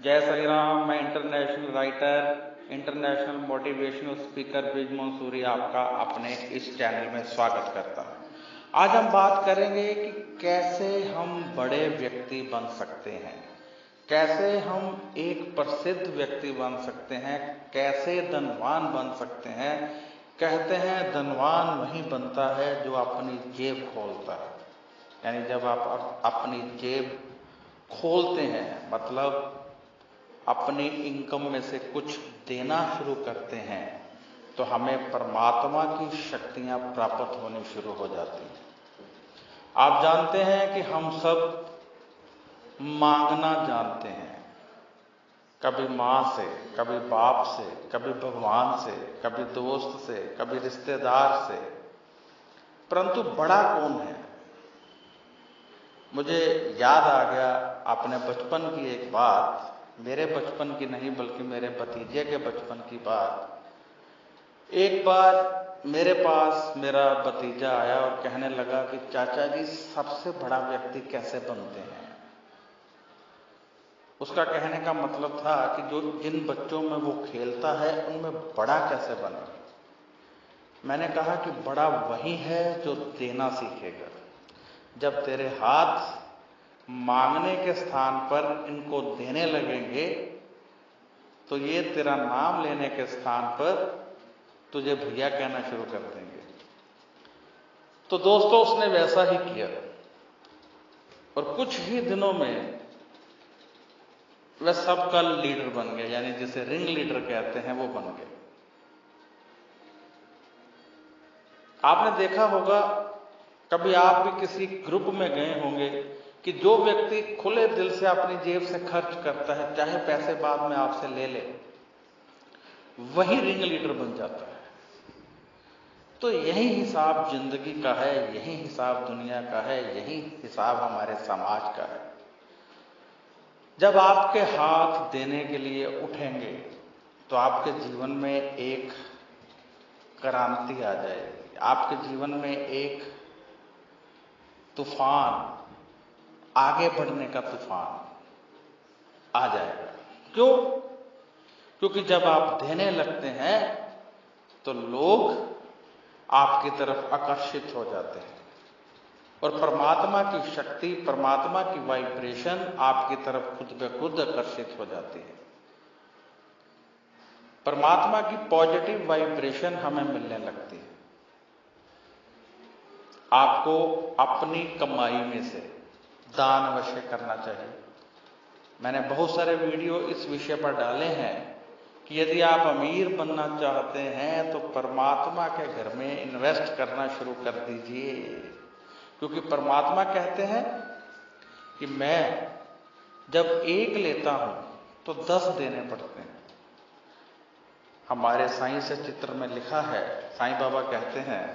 जय श्री राम। मैं international writer, international motivational speaker Brij Mansuri आपका अपने इस चैनल में स्वागत करता हूँ। आज हम बात करेंगे कि कैसे हम बड़े व्यक्ति बन सकते हैं, कैसे हम एक प्रसिद्ध व्यक्ति बन सकते हैं, कैसे धनवान बन सकते हैं। कहते हैं धनवान वही बनता है जो अपनी जेब खोलता है। यानी जब आप अपनी जेब खोलते हैं, मतलब अपनी इनकम में से कुछ देना शुरू करते हैं, तो हमें परमात्मा की शक्तियां प्राप्त होनी शुरू हो जाती हैं। आप जानते हैं कि हम सब मांगना जानते हैं, कभी माँ से, कभी बाप से, कभी भगवान से, कभी दोस्त से, कभी रिश्तेदार से, परंतु बड़ा कौन है? मुझे याद आ गया अपने बचपन की एक बात, मेरे बचपन की नहीं बल्कि मेरे भतीजे के बचपन की बात। एक बार मेरे पास मेरा भतीजा आया और कहने लगा कि चाचा जी, सबसे बड़ा व्यक्ति कैसे बनते हैं? उसका कहने का मतलब था कि जो जिन बच्चों में वो खेलता है उनमें बड़ा कैसे बने। मैंने कहा कि बड़ा वही है जो देना सीखेगा। जब तेरे हाथ मांगने के स्थान पर इनको देने लगेंगे तो ये तेरा नाम लेने के स्थान पर तुझे भैया कहना शुरू कर देंगे। तो दोस्तों, उसने वैसा ही किया और कुछ ही दिनों में वह सबका लीडर बन गया, यानी जिसे रिंग लीडर कहते हैं वो बन गया। आपने देखा होगा, कभी आप भी किसी ग्रुप में गए होंगे कि जो व्यक्ति खुले दिल से अपनी जेब से खर्च करता है, चाहे पैसे बाद में आपसे ले ले, वही रिंग लीडर बन जाता है। तो यही हिसाब जिंदगी का है, यही हिसाब दुनिया का है, यही हिसाब हमारे समाज का है। जब आपके हाथ देने के लिए उठेंगे तो आपके जीवन में एक क्रांति आ जाएगी, आपके जीवन में एक तूफान, आगे बढ़ने का तूफान आ जाएगा। क्यों? क्योंकि जब आप देने लगते हैं तो लोग आपकी तरफ आकर्षित हो जाते हैं और परमात्मा की शक्ति, परमात्मा की वाइब्रेशन आपकी तरफ खुद ब खुद आकर्षित हो जाती है। परमात्मा की पॉजिटिव वाइब्रेशन हमें मिलने लगती है। आपको अपनी कमाई में से दान अवश्य करना चाहिए। मैंने बहुत सारे वीडियो इस विषय पर डाले हैं कि यदि आप अमीर बनना चाहते हैं तो परमात्मा के घर में इन्वेस्ट करना शुरू कर दीजिए, क्योंकि परमात्मा कहते हैं कि मैं जब एक लेता हूं तो 10 देने पड़ते हैं। हमारे साईं से चित्र में लिखा है, साईं बाबा कहते हैं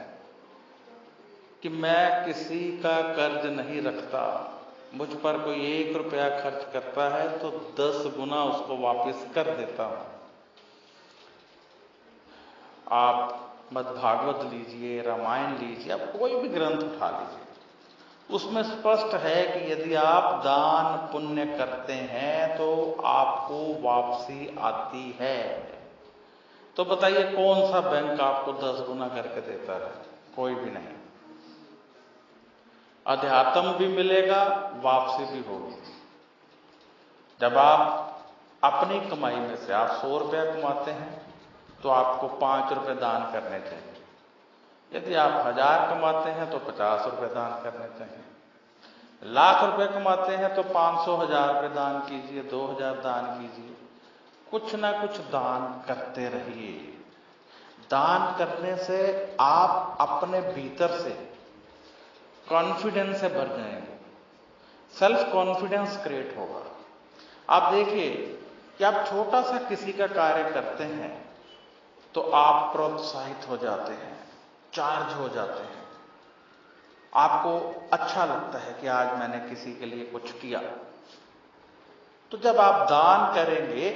कि मैं किसी का कर्ज नहीं रखता, मुझ पर कोई 1 रुपया खर्च करता है तो 10 गुना उसको वापस कर देता हूं। आप मद्भागवत लीजिए, रामायण लीजिए, आप कोई भी ग्रंथ उठा लीजिए, उसमें स्पष्ट है कि यदि आप दान पुण्य करते हैं तो आपको वापसी आती है। तो बताइए कौन सा बैंक आपको 10 गुना करके देता है? कोई भी नहीं। अध्यात्म भी मिलेगा, वापसी भी होगी। जब आप अपनी कमाई में से आप 100 रुपया कमाते हैं तो आपको 5 रुपये दान करने चाहिए। यदि आप 1000 कमाते हैं तो 50 रुपये दान करने चाहिए। लाख रुपए कमाते हैं तो 500, 1000 रुपये दान कीजिए, 2000 दान कीजिए। कुछ ना कुछ दान करते रहिए। दान करने से आप अपने भीतर से कॉन्फिडेंस से भर जाएंगे, सेल्फ कॉन्फिडेंस क्रिएट होगा। आप देखिए कि आप छोटा सा किसी का कार्य करते हैं तो आप प्रोत्साहित हो जाते हैं, चार्ज हो जाते हैं, आपको अच्छा लगता है कि आज मैंने किसी के लिए कुछ किया। तो जब आप दान करेंगे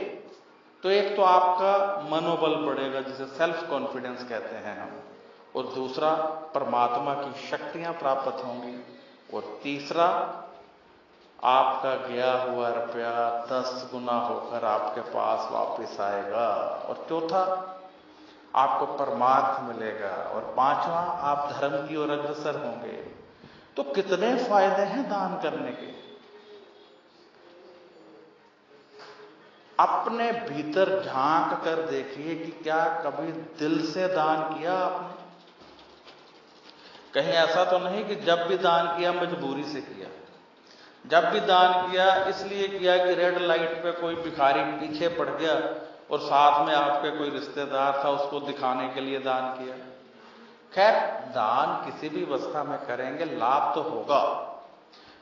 तो एक तो आपका मनोबल बढ़ेगा, जिसे सेल्फ कॉन्फिडेंस कहते हैं हम, और दूसरा परमात्मा की शक्तियां प्राप्त होंगी, और तीसरा आपका गया हुआ रुपया 10 गुना होकर आपके पास वापस आएगा। और चौथा, आपको परमार्थ मिलेगा। और पांचवा, आप धर्म की ओर अग्रसर होंगे। तो कितने फायदे हैं दान करने के। अपने भीतर झांक कर देखिए कि क्या कभी दिल से दान किया आपने। कहीं ऐसा तो नहीं कि जब भी दान किया मजबूरी से किया, जब भी दान किया इसलिए किया कि रेड लाइट पे कोई भिखारी पीछे पड़ गया और साथ में आपके कोई रिश्तेदार था, उसको दिखाने के लिए दान किया। खैर, दान किसी भी अवस्था में करेंगे लाभ तो होगा,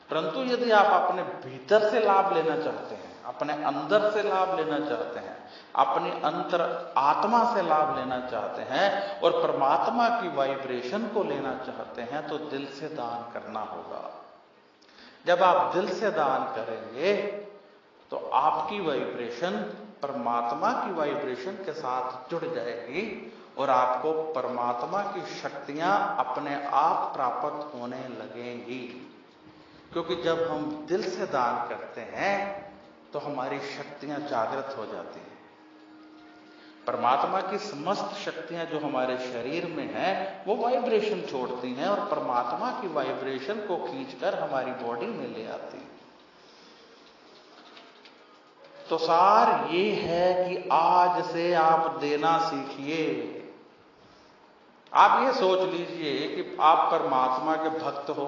परंतु यदि आप अपने भीतर से लाभ लेना चाहते हैं, अपने अंदर से लाभ लेना चाहते हैं, अपनी अंतर आत्मा से लाभ लेना चाहते हैं और परमात्मा की वाइब्रेशन को लेना चाहते हैं, तो दिल से दान करना होगा। जब आप दिल से दान करेंगे तो आपकी वाइब्रेशन परमात्मा की वाइब्रेशन के साथ जुड़ जाएगी और आपको परमात्मा की शक्तियां अपने आप प्राप्त होने लगेंगी। क्योंकि जब हम दिल से दान करते हैं तो हमारी शक्तियां जागृत हो जाती हैं। परमात्मा की समस्त शक्तियां जो हमारे शरीर में हैं वो वाइब्रेशन छोड़ती हैं और परमात्मा की वाइब्रेशन को खींचकर हमारी बॉडी में ले आती हैं। तो सार ये है कि आज से आप देना सीखिए। आप ये सोच लीजिए कि आप परमात्मा के भक्त हो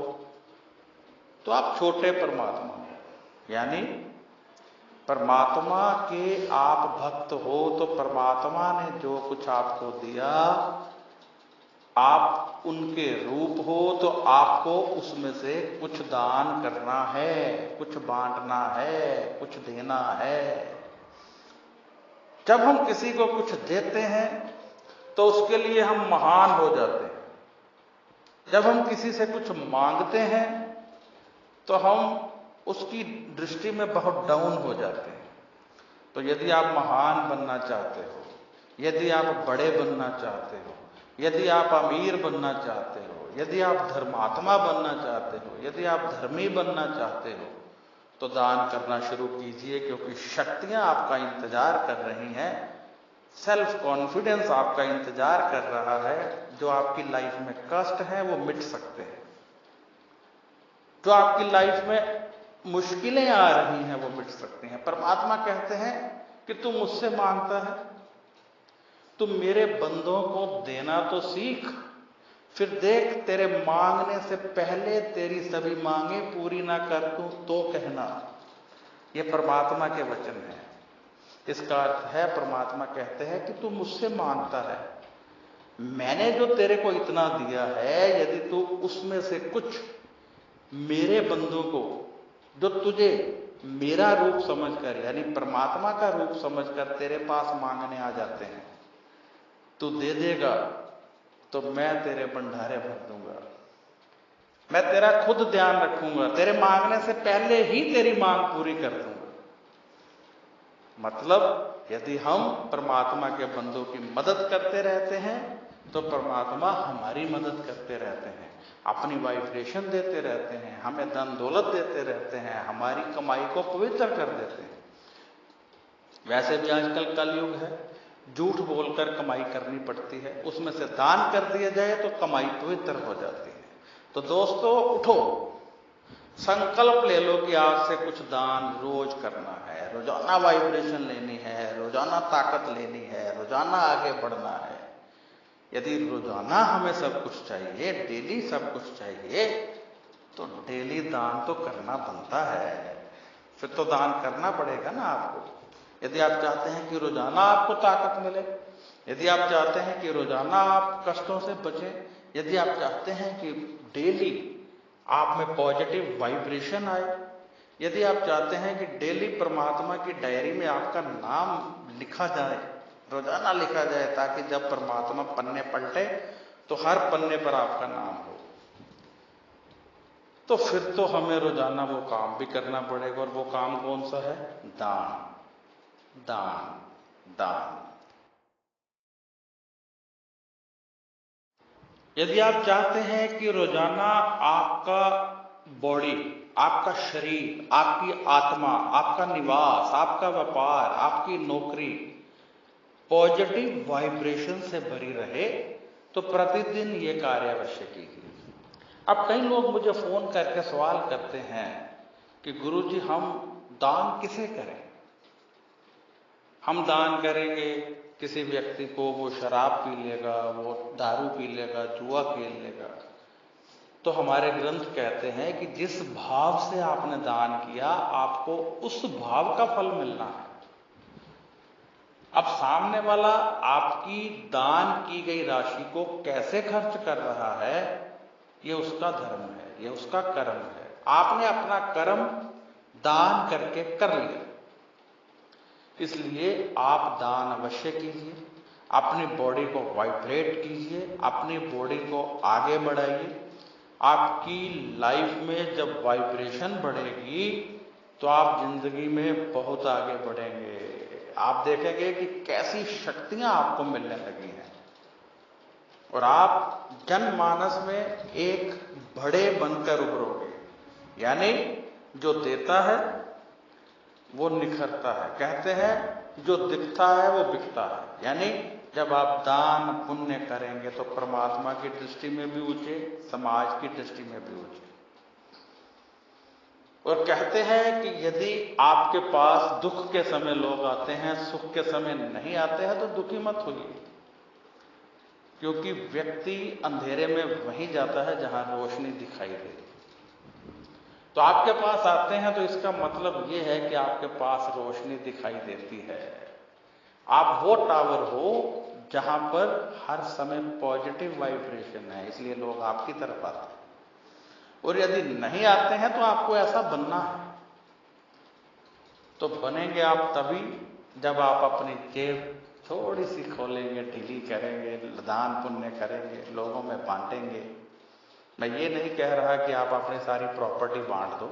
तो आप छोटे परमात्मा हो, यानी परमात्मा के आप भक्त हो तो परमात्मा ने जो कुछ आपको दिया, आप उनके रूप हो तो आपको उसमें से कुछ दान करना है, कुछ बांटना है, कुछ देना है। जब हम किसी को कुछ देते हैं तो उसके लिए हम महान हो जाते हैं। जब हम किसी से कुछ मांगते हैं तो हम उसकी दृष्टि में बहुत डाउन हो जाते हैं। तो यदि आप महान बनना चाहते हो, यदि आप बड़े बनना चाहते हो, यदि आप अमीर बनना चाहते हो, यदि आप धर्मात्मा बनना चाहते हो, यदि आप धर्मी बनना चाहते हो, तो दान करना शुरू कीजिए, क्योंकि शक्तियां आपका इंतजार कर रही हैं। सेल्फ कॉन्फिडेंस आपका इंतजार कर रहा है। जो आपकी लाइफ में कष्ट है वो मिट सकते हैं, जो आपकी लाइफ में मुश्किलें आ रही हैं वो मिट सकती हैं। परमात्मा कहते हैं कि तू मुझसे मांगता है, तू मेरे बंदों को देना तो सीख, फिर देख तेरे मांगने से पहले तेरी सभी मांगे पूरी ना कर दूं तो कहना। ये परमात्मा के वचन हैं। इसका अर्थ है परमात्मा कहते हैं कि तू मुझसे मांगता है, मैंने जो तेरे को इतना दिया है, यदि तू उसमें से कुछ मेरे बंदों को जो तुझे मेरा रूप समझकर, यानी परमात्मा का रूप समझकर तेरे पास मांगने आ जाते हैं, तू दे देगा तो मैं तेरे भंडारे भर दूंगा। मैं तेरा खुद ध्यान रखूंगा, तेरे मांगने से पहले ही तेरी मांग पूरी कर दूंगा। मतलब यदि हम परमात्मा के बंदों की मदद करते रहते हैं तो परमात्मा हमारी मदद करते रहते हैं, अपनी वाइब्रेशन देते रहते हैं, हमें धन दौलत देते रहते हैं, हमारी कमाई को पवित्र कर देते हैं। वैसे भी आजकल कलयुग है, झूठ बोलकर कमाई करनी पड़ती है, उसमें से दान कर दिया जाए तो कमाई पवित्र हो जाती है। तो दोस्तों उठो, संकल्प ले लो कि आज से कुछ दान रोज करना है, रोजाना वाइब्रेशन लेनी है, रोजाना ताकत लेनी है, रोजाना आगे बढ़ना है। यदि रोजाना हमें सब कुछ चाहिए, डेली सब कुछ चाहिए, तो डेली दान तो करना बनता है। फिर तो दान करना पड़ेगा ना आपको। यदि आप चाहते हैं कि रोजाना आपको ताकत मिले, यदि आप चाहते हैं कि रोजाना आप कष्टों से बचें, यदि आप चाहते हैं कि डेली आप में पॉजिटिव वाइब्रेशन आए, यदि आप चाहते हैं कि डेली परमात्मा की डायरी में आपका नाम लिखा जाए, रोजाना लिखा जाए, ताकि जब परमात्मा पन्ने पलटे तो हर पन्ने पर आपका नाम हो, तो फिर तो हमें रोजाना वो काम भी करना पड़ेगा। और वो काम कौन सा है? दान, दान, दान। यदि आप चाहते हैं कि रोजाना आपका बॉडी आपका शरीर, आपकी आत्मा, आपका निवास, आपका व्यापार, आपकी नौकरी पॉजिटिव वाइब्रेशन से भरी रहे, तो प्रतिदिन ये कार्य अवश्य कीजिए। अब कई लोग मुझे फोन करके सवाल करते हैं कि गुरुजी हम दान किसे करें? हम दान करेंगे किसी व्यक्ति को, वो शराब पी लेगा, वो दारू पी लेगा, जुआ खेल लेगा। तो हमारे ग्रंथ कहते हैं कि जिस भाव से आपने दान किया, आपको उस भाव का फल मिलना है। अब सामने वाला आपकी दान की गई राशि को कैसे खर्च कर रहा है, ये उसका धर्म है, ये उसका कर्म है। आपने अपना कर्म दान करके कर लिया, इसलिए आप दान अवश्य कीजिए। अपनी बॉडी को वाइब्रेट कीजिए, अपनी बॉडी को आगे बढ़ाइए। आपकी लाइफ में जब वाइब्रेशन बढ़ेगी तो आप जिंदगी में बहुत आगे बढ़ेंगे। आप देखेंगे कि कैसी शक्तियां आपको मिलने लगी हैं और आप जनमानस में एक बड़े बनकर उभरोगे। यानी जो देता है वो निखरता है। कहते हैं जो दिखता है वो बिकता है। यानी जब आप दान पुण्य करेंगे तो परमात्मा की दृष्टि में भी ऊंचे, समाज की दृष्टि में भी ऊंचे। और कहते हैं कि यदि आपके पास दुख के समय लोग आते हैं, सुख के समय नहीं आते हैं, तो दुखी मत होइए, क्योंकि व्यक्ति अंधेरे में वहीं जाता है जहां रोशनी दिखाई दे। तो आपके पास आते हैं तो इसका मतलब यह है कि आपके पास रोशनी दिखाई देती है। आप वो टावर हो जहां पर हर समय पॉजिटिव वाइब्रेशन है, इसलिए लोग आपकी तरफ आते हैं। और यदि नहीं आते हैं तो आपको ऐसा बनना है। तो बनेंगे आप तभी जब आप अपनी जेब थोड़ी सी खोलेंगे, ढीली करेंगे, दान पुण्य करेंगे, लोगों में बांटेंगे। मैं ये नहीं कह रहा कि आप अपनी सारी प्रॉपर्टी बांट दो,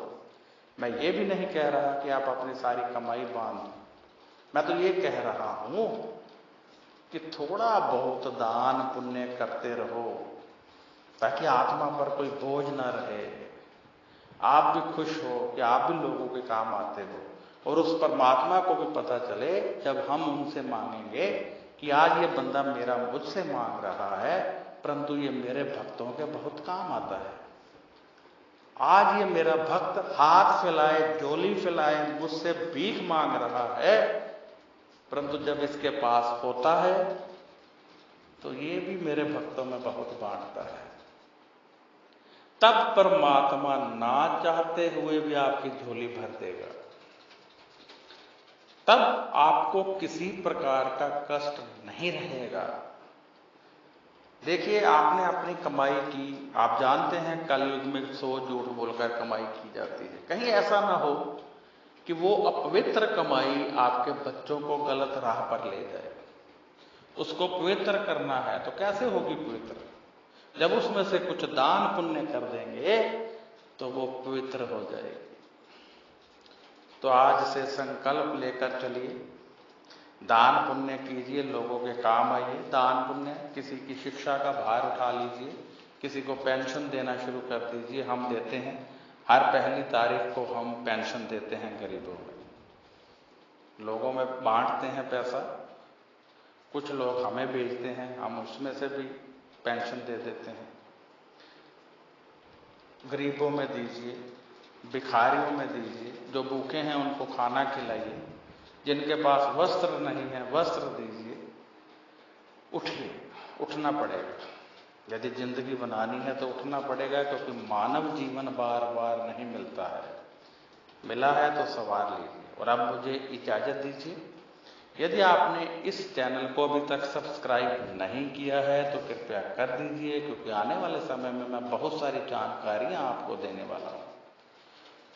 मैं ये भी नहीं कह रहा कि आप अपनी सारी कमाई बांट दो। मैं तो ये कह रहा हूं कि थोड़ा बहुत दान पुण्य करते रहो, ताकि आत्मा पर कोई बोझ ना रहे। आप भी खुश हो कि आप भी लोगों के काम आते हो, और उस परमात्मा को भी पता चले जब हम उनसे मांगेंगे कि आज ये बंदा मेरा मुझसे मांग रहा है, परंतु ये मेरे भक्तों के बहुत काम आता है। आज ये मेरा भक्त हाथ फैलाए, झोली फैलाए मुझसे भीख मांग रहा है, परंतु जब इसके पास होता है तो ये भी मेरे भक्तों में बहुत बांटता है। तब परमात्मा ना चाहते हुए भी आपकी झोली भर देगा। तब आपको किसी प्रकार का कष्ट नहीं रहेगा। देखिए, आपने अपनी कमाई की, आप जानते हैं कलयुग में 100 झूठ बोलकर कमाई की जाती है। कहीं ऐसा ना हो कि वो अपवित्र कमाई आपके बच्चों को गलत राह पर ले जाए। उसको पवित्र करना है तो कैसे होगी पवित्र? जब उसमें से कुछ दान पुण्य कर देंगे तो वो पवित्र हो जाएगी। तो आज से संकल्प लेकर चलिए, दान पुण्य कीजिए, लोगों के काम आइए। दान पुण्य, किसी की शिक्षा का भार उठा लीजिए, किसी को पेंशन देना शुरू कर दीजिए। हम देते हैं, हर पहली तारीख को हम पेंशन देते हैं गरीबों में, लोगों में बांटते हैं पैसा। कुछ लोग हमें भेजते हैं, हम उसमें से भी पेंशन दे देते हैं। गरीबों में दीजिए, भिखारियों में दीजिए, जो भूखे हैं उनको खाना खिलाइए, जिनके पास वस्त्र नहीं है वस्त्र दीजिए। उठिए, उठना पड़ेगा। यदि जिंदगी बनानी है तो उठना पड़ेगा, क्योंकि मानव जीवन बार बार नहीं मिलता है, मिला है तो संवार लीजिए। और अब मुझे इजाजत दीजिए। यदि आपने इस चैनल को अभी तक सब्सक्राइब नहीं किया है तो कृपया कर दीजिए, क्योंकि आने वाले समय में मैं बहुत सारी जानकारियां आपको देने वाला हूं।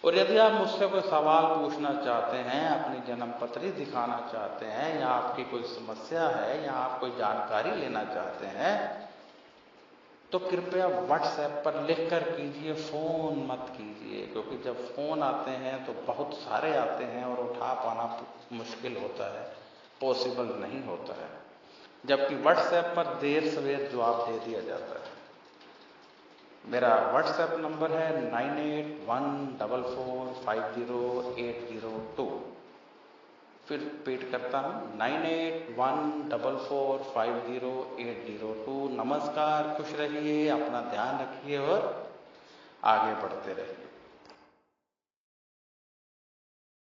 और यदि आप मुझसे कोई सवाल पूछना चाहते हैं, अपनी जन्मपत्री दिखाना चाहते हैं, या आपकी कोई समस्या है, या आप कोई जानकारी लेना चाहते हैं, तो कृपया व्हाट्सएप पर लिखकर कीजिए, फोन मत कीजिए। क्योंकि जब फोन आते हैं तो बहुत सारे आते हैं और उठा पाना मुश्किल होता है, पॉसिबल नहीं होता है। जबकि व्हाट्सएप पर देर सवेर जवाब दे दिया जाता है। मेरा व्हाट्सएप नंबर है 9814450802। फिर रिपीट करता हूं 9814450802। नमस्कार, खुश रहिए, अपना ध्यान रखिए और आगे बढ़ते रहिए।